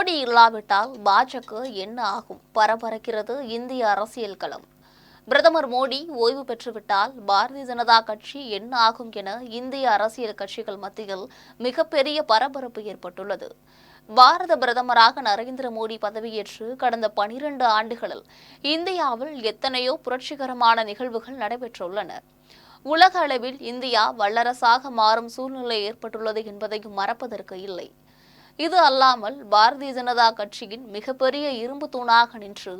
மோடி இல்லாவிட்டால் பாஜக என்ன ஆகும்? பரபரக்கிறது இந்திய அரசியல் களம். பிரதமர் மோடி ஓய்வு பெற்றுவிட்டால் பாரதிய ஜனதா கட்சி என்ன ஆகும் என இந்திய அரசியல் கட்சிகள் மத்தியில் மிகப்பெரிய பரபரப்பு ஏற்பட்டுள்ளது. பாரத பிரதமராக நரேந்திர மோடி பதவியேற்று கடந்த 12 ஆண்டுகளில் இந்தியாவில் எத்தனையோ புரட்சிகரமான நிகழ்வுகள் நடைபெற்றுள்ளன. உலக அளவில் இந்தியா வல்லரசாக மாறும் சூழ்நிலை ஏற்பட்டுள்ளது என்பதையும் மறப்பதற்கு இல்லை. இது அல்லாமல் பாரதிய ஜனதா கட்சியின் மிகப்பெரிய இரும்பு தூணாக நின்று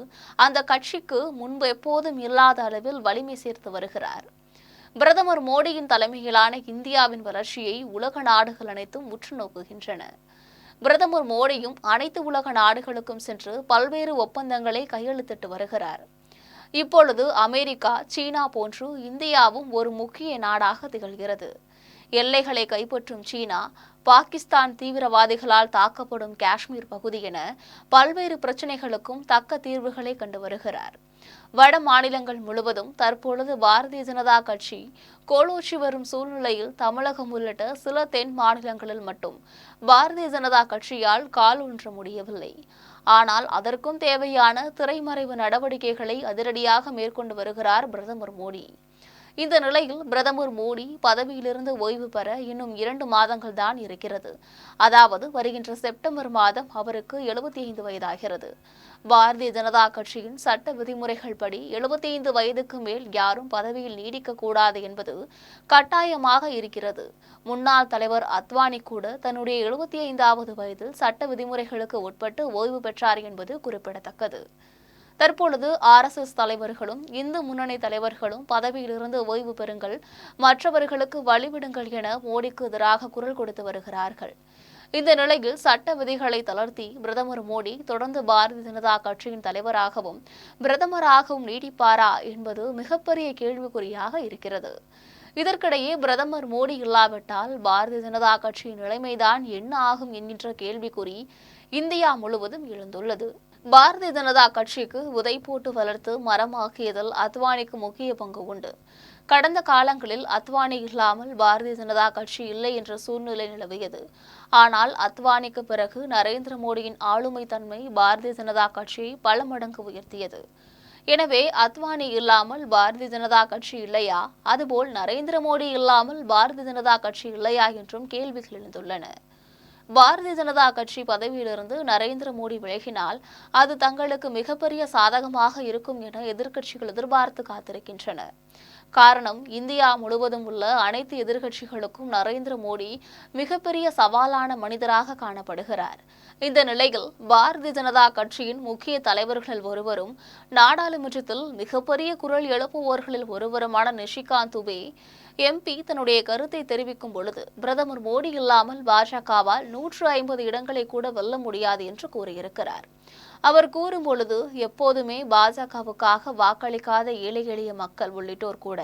அந்த கட்சிக்கு முன்பு எப்போதும் இல்லாத அளவில் வலிமை சேர்த்து வருகிறார். பிரதமர் மோடியின் தலைமையிலான இந்தியாவின் வளர்ச்சியை உலக நாடுகள் அனைத்தும் உற்று நோக்குகின்றன. பிரதமர் மோடியும் அனைத்து உலக நாடுகளுக்கும் சென்று பல்வேறு ஒப்பந்தங்களை கையெழுத்திட்டு வருகிறார். இப்பொழுது அமெரிக்கா, சீனா போன்று இந்தியாவும் ஒரு முக்கிய நாடாக திகழ்கிறது. எல்லைகளை கைப்பற்றும் சீனா, பாகிஸ்தான் தீவிரவாதிகளால் தாக்கப்படும் காஷ்மீர் பகுதி என பல்வேறு பிரச்சினைகளுக்கும் தக்க தீர்வுகளை கண்டு வருகிறார். வட மாநிலங்கள் முழுவதும் தற்பொழுது பாரதிய ஜனதா கட்சி கோலோச்சி வரும் சூழ்நிலையில் தமிழகம் உள்ளிட்ட சில தென் மாநிலங்களில் மட்டும் பாரதிய ஜனதா கட்சியால் கால் ஊன்ற முடியவில்லை. ஆனால் அதற்கும் தேவையான திரைமறைவு நடவடிக்கைகளை அதிரடியாக மேற்கொண்டு வருகிறார் பிரதமர் மோடி. இந்த நிலையில் பிரதமர் மோடி பதவியிலிருந்து ஓய்வு பெற இன்னும் 2 மாதங்கள் தான் இருக்கிறது. அதாவது வருகின்ற செப்டம்பர் மாதம் அவருக்கு 75 வயதாகிறது. பாரதிய ஜனதா கட்சியின் சட்ட விதிமுறைகள் படி 75 வயதுக்கு மேல் யாரும் பதவியில் நீடிக்கக்கூடாது என்பது கட்டாயமாக இருக்கிறது. முன்னாள் தலைவர் அத்வானி கூட தன்னுடைய 75வது வயதில் சட்ட விதிமுறைகளுக்கு உட்பட்டு ஓய்வு பெற்றார் என்பது குறிப்பிடத்தக்கது. தற்பொழுது RSS தலைவர்களும் இந்து முன்னணி தலைவர்களும் பதவியிலிருந்து ஓய்வு பெறுங்கள், மற்றவர்களுக்கு வழிவிடுங்கள் என மோடிக்கு எதிராக குரல் கொடுத்து வருகிறார்கள். இந்த நிலையில் சட்ட விதிகளை தளர்த்தி பிரதமர் மோடி தொடர்ந்து பாரதிய ஜனதா கட்சியின் தலைவராகவும் பிரதமராகவும் நீடிப்பாரா என்பது மிகப்பெரிய கேள்விக்குறியாக இருக்கிறது. இதற்கிடையே பிரதமர் மோடி இல்லாவிட்டால் பாரதிய ஜனதா கட்சியின் நிலைமைதான் என்ன ஆகும் என்கின்ற கேள்விக்குறி இந்தியா முழுவதும் எழுந்துள்ளது. பாரதிய ஜனதா கட்சிக்கு விதை போட்டு வளர்த்து மரமாக்கியதில் அத்வானிக்கு முக்கிய பங்கு உண்டு. கடந்த காலங்களில் அத்வானி இல்லாமல் பாரதிய ஜனதா கட்சி இல்லை என்ற சூழ்நிலை நிலவியது. ஆனால் அத்வானிக்கு பிறகு நரேந்திர மோடியின் ஆளுமை தன்மை பாரதிய ஜனதா கட்சியை பல மடங்கு உயர்த்தியது. எனவே அத்வானி இல்லாமல் பாரதிய ஜனதா கட்சி இல்லையா, அதுபோல் நரேந்திர மோடி இல்லாமல் பாரதிய ஜனதா கட்சி இல்லையா என்றும் கேள்விகள் எழுந்துள்ளன. பாரதிய ஜனதா கட்சி பதவியிலிருந்து நரேந்திர மோடி விலகினால் அது தங்களுக்கு மிகப்பெரிய சாதகமாக இருக்கும் என எதிர்க்கட்சிகள் எதிர்பார்த்து காத்திருக்கின்றன. காரணம், இந்தியா முழுவதும் உள்ள அனைத்து எதிர்க்கட்சிகளுக்கும் நரேந்திர மோடி மிகப்பெரிய சவாலான மனிதராக காணப்படுகிறார். இந்த நிலையில் பாரதிய ஜனதா கட்சியின் முக்கிய தலைவர்கள் ஒருவரும் நாடாளுமன்றத்தில் மிகப்பெரிய குரல் எழுப்புவோர்களில் ஒருவருமான நிஷிகாந்த் துபே MP தன்னுடைய கருத்தை தெரிவிக்கும் பொழுது பிரதமர் மோடி இல்லாமல் பாஜகவால் 150 இடங்களை கூட வெல்ல முடியாது என்று கூறியிருக்கிறார். அவர் கூறும்பொழுது எப்போதுமே பாஜகவுக்காக வாக்களிக்காத ஏழை எளிய மக்கள் உள்ளிட்டோர் கூட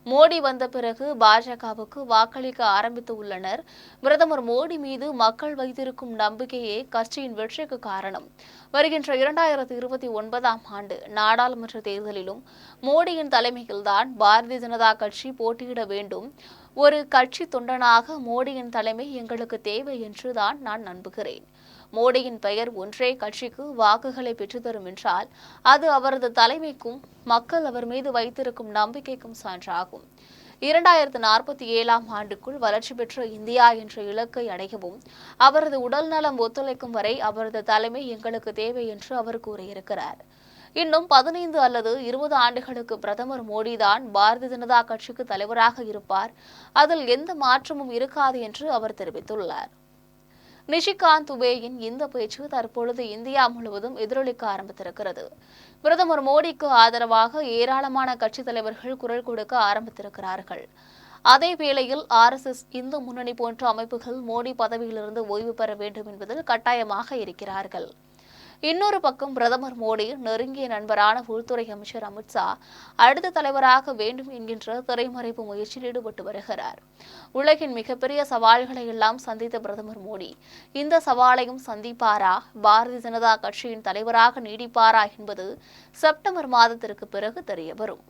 மோடி வந்த பிறகு பாஜகவுக்கு வாக்களிக்க ஆரம்பித்து உள்ளனர். பிரதமர் மோடி மீது மக்கள் வைத்திருக்கும் நம்பிக்கையே கட்சியின் வெற்றிக்கு காரணம். வருகின்ற 2029ஆம் ஆண்டு நாடாளுமன்ற தேர்தலிலும் மோடியின் தலைமையில்தான் பாரதிய ஜனதா கட்சி போட்டியிட வேண்டும். ஒரு கட்சி தொண்டனாக மோடியின் தலைமை எங்களுக்கு தேவை என்று தான் நான் நம்புகிறேன். மோடியின் பெயர் ஒன்றே கட்சிக்கு வாக்குகளை பெற்றுத்தரும் என்றால் அது அவரது தலைமைக்கும் மக்கள் அவர் மீது வைத்திருக்கும் நம்பிக்கைக்கும் சான்றாகும். 2047ஆம் ஆண்டுக்குள் வளர்ச்சி பெற்ற இந்தியா என்ற இலக்கை அடையவும் அவரது உடல் நலம் ஒத்துழைக்கும் வரை அவரது தலைமை எங்களுக்கு தேவை என்று அவர் கூறியிருக்கிறார். இன்னும் 15 அல்லது 20 ஆண்டுகளுக்கு பிரதமர் மோடி தான் பாரதிய ஜனதா கட்சிக்கு தலைவராக இருப்பார். அதில் எந்த மாற்றமும் இருக்காது என்று அவர் தெரிவித்துள்ளார். நிஷிகாந்த் துபேயின் இந்த பேச்சு தற்பொழுது இந்தியா முழுவதும் எதிரொலிக்க ஆரம்பித்திருக்கிறது. பிரதமர் மோடிக்கு ஆதரவாக ஏராளமான கட்சித் தலைவர்கள் குரல் கொடுக்க ஆரம்பித்திருக்கிறார்கள். அதே வேளையில் RSS, இந்து முன்னணி போன்ற அமைப்புகள் மோடி பதவியிலிருந்து ஓய்வு பெற வேண்டும் என்பதில் கட்டாயமாக இருக்கிறார்கள். இன்னொரு பக்கம் பிரதமர் மோடி நெருங்கிய நண்பரான உள்துறை அமைச்சர் அமித்ஷா அடுத்த தலைவராக வேண்டும் என்கின்ற திரைமறைப்பு முயற்சியில் ஈடுபட்டு வருகிறார். உலகின் மிகப்பெரிய சவால்களை எல்லாம் சந்தித்த பிரதமர் மோடி இந்த சவாலையும் சந்திப்பாரா, பாரதிய ஜனதா கட்சியின் தலைவராக நீடிப்பாரா என்பது செப்டம்பர் மாதத்திற்கு பிறகு தெரியவரும்.